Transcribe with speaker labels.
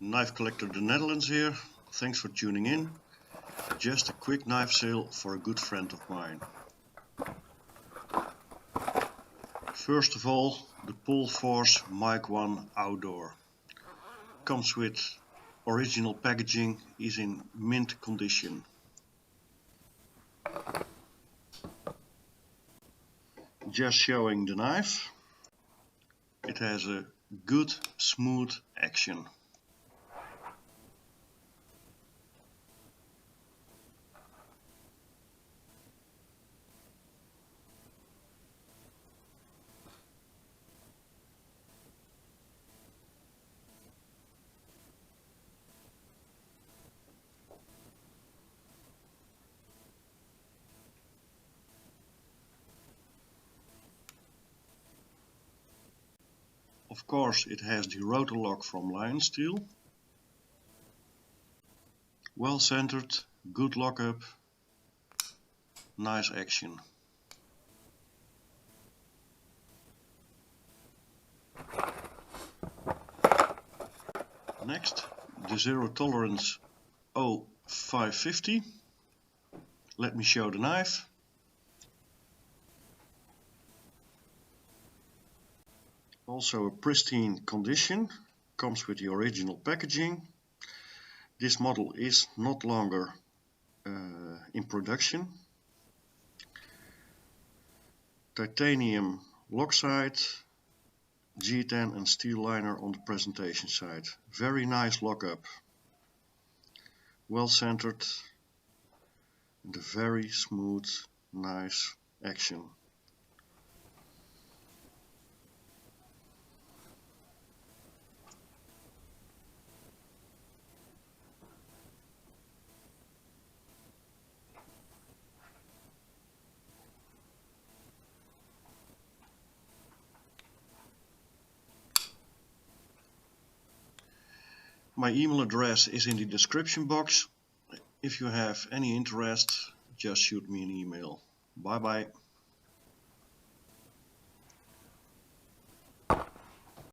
Speaker 1: Knife Collector the Netherlands here. Thanks for tuning in. Just a quick knife sale for a good friend of mine. First of all, the Pohl Force Mic 1 Outdoor. Comes with original packaging, is in mint condition. Just showing the knife. It has a good smooth action. Of course, it has the rotor lock from Lion Steel. Well centered, good lockup, nice action. Next, the Zero Tolerance 0550. Let me show the knife. Also a pristine condition, comes with the original packaging. This model is not longer in production. Titanium lock side, G10 and steel liner on the presentation side. Very nice lockup. Well centered and a very smooth, nice action. My email address is in the description box. If you have any interest, just shoot me an email. Bye bye.